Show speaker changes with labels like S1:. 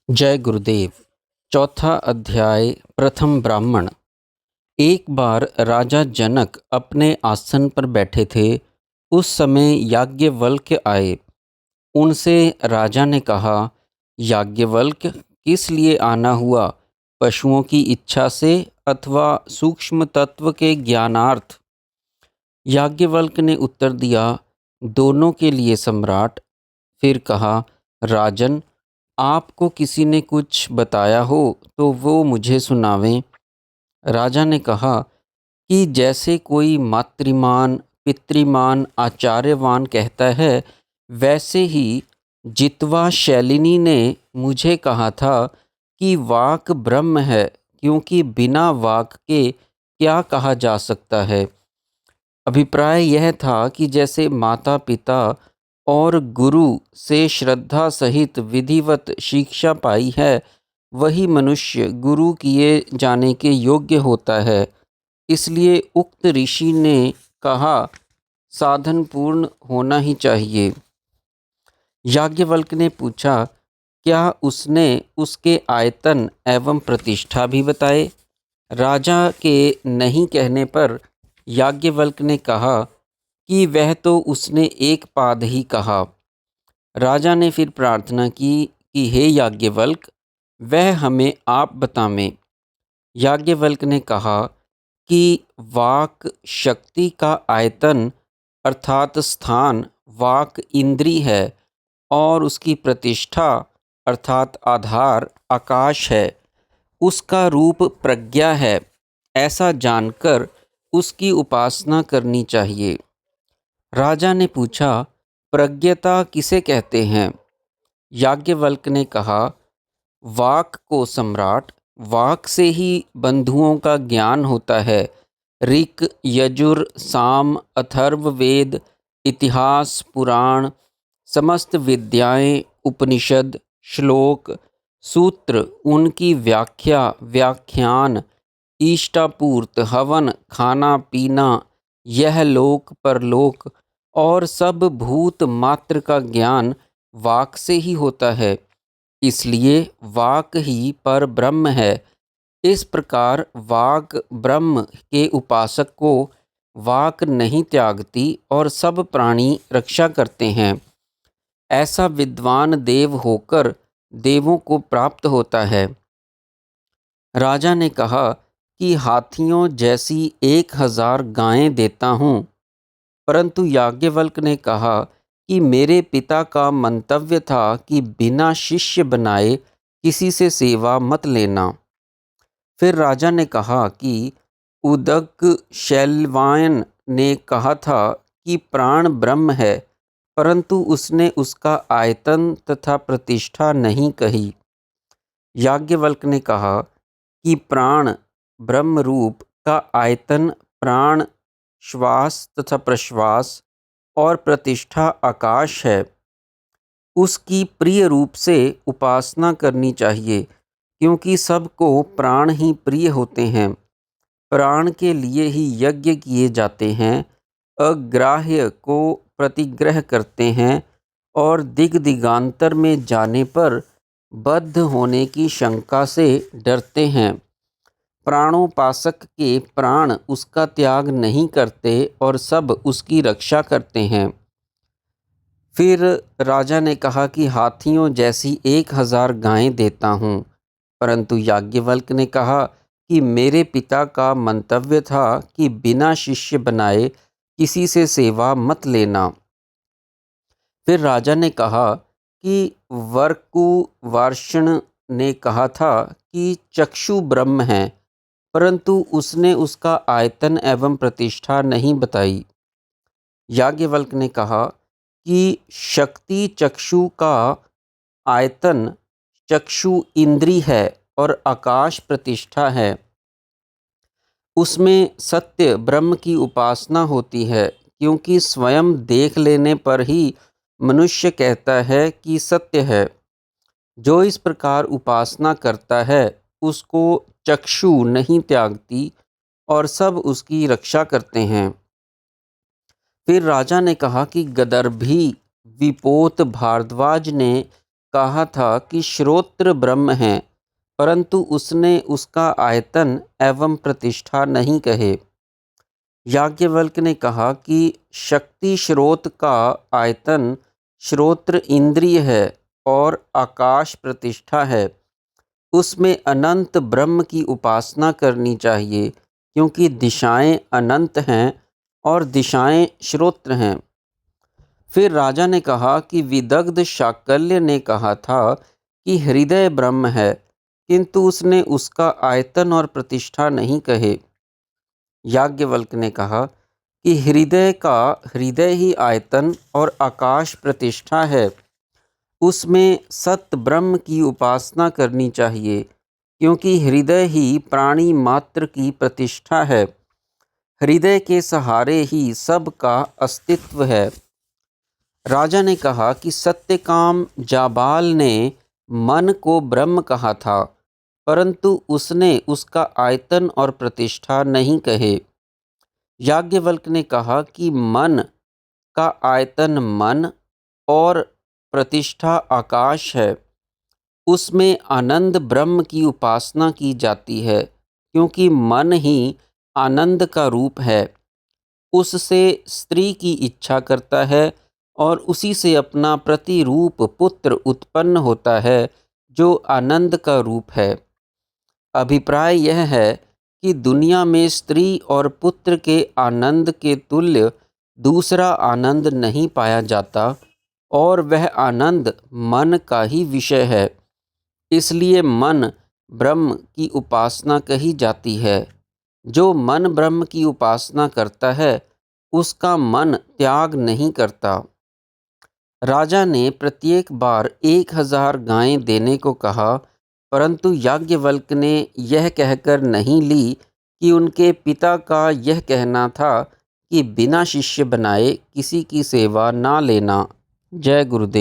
S1: जय गुरुदेव। चौथा अध्याय। प्रथम ब्राह्मण। एक बार राजा जनक अपने आसन पर बैठे थे। उस समय याज्ञवल्क्य आए। उनसे राजा ने कहा, याज्ञवल्क्य, किस लिए आना हुआ? पशुओं की इच्छा से अथवा सूक्ष्म तत्व के ज्ञानार्थ? याज्ञवल्क्य ने उत्तर दिया, दोनों के लिए सम्राट। फिर कहा, राजन, आपको किसी ने कुछ बताया हो तो वो मुझे सुनावें। राजा ने कहा कि जैसे कोई मातृमान, पितृमान, आचार्यवान कहता है, वैसे ही जित्वा शैलिनी ने मुझे कहा था कि वाक ब्रह्म है, क्योंकि बिना वाक के क्या कहा जा सकता है। अभिप्राय यह था कि जैसे माता पिता और गुरु से श्रद्धा सहित विधिवत शिक्षा पाई है, वही मनुष्य गुरु किए जाने के योग्य होता है। इसलिए उक्त ऋषि ने कहा, साधन पूर्ण होना ही चाहिए। याज्ञवल्क्य ने पूछा, क्या उसने उसके आयतन एवं प्रतिष्ठा भी बताए? राजा के नहीं कहने पर याज्ञवल्क्य ने कहा कि वह तो उसने एक पाद ही कहा। राजा ने फिर प्रार्थना की कि हे याज्ञवल्क्य, वह हमें आप बतावें। याज्ञवल्क्य ने कहा कि वाक शक्ति का आयतन अर्थात स्थान वाक इंद्री है, और उसकी प्रतिष्ठा अर्थात आधार आकाश है। उसका रूप प्रज्ञा है। ऐसा जानकर उसकी उपासना करनी चाहिए। राजा ने पूछा, प्रज्ञता किसे कहते हैं? याज्ञवल्क्य ने कहा, वाक को सम्राट। वाक से ही बंधुओं का ज्ञान होता है। ऋक, यजुर, साम, अथर्व वेद, इतिहास, पुराण, समस्त विद्याएं, उपनिषद, श्लोक, सूत्र, उनकी व्याख्या, व्याख्यान, इष्टापूर्त, हवन, खाना पीना, यह लोक परलोक और सब भूत मात्र का ज्ञान वाक से ही होता है। इसलिए वाक ही पर ब्रह्म है। इस प्रकार वाक ब्रह्म के उपासक को वाक नहीं त्यागती और सब प्राणी रक्षा करते हैं। ऐसा विद्वान देव होकर देवों को प्राप्त होता है। राजा ने कहा कि हाथियों जैसी 1000 गायें देता हूँ। परंतु याज्ञवल्क्य ने कहा कि मेरे पिता का मंतव्य था कि बिना शिष्य बनाए किसी से सेवा मत लेना। फिर राजा ने कहा कि उदक शैलवायन ने कहा था कि प्राण ब्रह्म है, परंतु उसने उसका आयतन तथा प्रतिष्ठा नहीं कही। याज्ञवल्क्य ने कहा कि प्राण ब्रह्म रूप का आयतन प्राण, श्वास तथा प्रश्वास और प्रतिष्ठा आकाश है। उसकी प्रिय रूप से उपासना करनी चाहिए, क्योंकि सबको प्राण ही प्रिय होते हैं। प्राण के लिए ही यज्ञ किए जाते हैं। अग्राह्य को प्रतिग्रह करते हैं और दिगांतर में जाने पर बद्ध होने की शंका से डरते हैं। प्राणोपासक के प्राण उसका त्याग नहीं करते और सब उसकी रक्षा करते हैं। फिर राजा ने कहा कि हाथियों जैसी 1000 गायें देता हूँ। परंतु याज्ञवल्क्य ने कहा कि मेरे पिता का मंतव्य था कि बिना शिष्य बनाए किसी से सेवा मत लेना। फिर राजा ने कहा कि वर्कुवार्ष्ण ने कहा था कि चक्षु ब्रह्म है, परंतु उसने उसका आयतन एवं प्रतिष्ठा नहीं बताई। याज्ञवल्क्य ने कहा कि शक्ति चक्षु का आयतन चक्षु इंद्री है और आकाश प्रतिष्ठा है। उसमें सत्य ब्रह्म की उपासना होती है, क्योंकि स्वयं देख लेने पर ही मनुष्य कहता है कि सत्य है। जो इस प्रकार उपासना करता है, उसको चक्षु नहीं त्यागती और सब उसकी रक्षा करते हैं। फिर राजा ने कहा कि गदर्भी विपोत भारद्वाज ने कहा था कि श्रोत्र ब्रह्म है, परंतु उसने उसका आयतन एवं प्रतिष्ठा नहीं कहे। याज्ञवल्क्य ने कहा कि शक्ति स्रोत का आयतन श्रोत्र इंद्रिय है और आकाश प्रतिष्ठा है। उसमें अनंत ब्रह्म की उपासना करनी चाहिए, क्योंकि दिशाएं अनंत हैं और दिशाएं श्रोत्र हैं। फिर राजा ने कहा कि विदग्ध शाकल्य ने कहा था कि हृदय ब्रह्म है, किंतु उसने उसका आयतन और प्रतिष्ठा नहीं कहे। याज्ञवल्क्य ने कहा कि हृदय ही आयतन और आकाश प्रतिष्ठा है। उसमें सत्य ब्रह्म की उपासना करनी चाहिए, क्योंकि हृदय ही प्राणी मात्र की प्रतिष्ठा है। हृदय के सहारे ही सब का अस्तित्व है। राजा ने कहा कि सत्यकाम जाबाल ने मन को ब्रह्म कहा था, परंतु उसने उसका आयतन और प्रतिष्ठा नहीं कहे। याज्ञवल्क्य ने कहा कि मन का आयतन मन और प्रतिष्ठा आकाश है। उसमें आनंद ब्रह्म की उपासना की जाती है, क्योंकि मन ही आनंद का रूप है। उससे स्त्री की इच्छा करता है और उसी से अपना प्रतिरूप पुत्र उत्पन्न होता है, जो आनंद का रूप है। अभिप्राय यह है कि दुनिया में स्त्री और पुत्र के आनंद के तुल्य दूसरा आनंद नहीं पाया जाता, और वह आनंद मन का ही विषय है। इसलिए मन ब्रह्म की उपासना कही जाती है। जो मन ब्रह्म की उपासना करता है, उसका मन त्याग नहीं करता। राजा ने प्रत्येक बार 1000 गायें देने को कहा, परंतु याज्ञवल्क्य ने यह कहकर नहीं ली कि उनके पिता का यह कहना था कि बिना शिष्य बनाए किसी की सेवा ना लेना। जय गुरुदेव।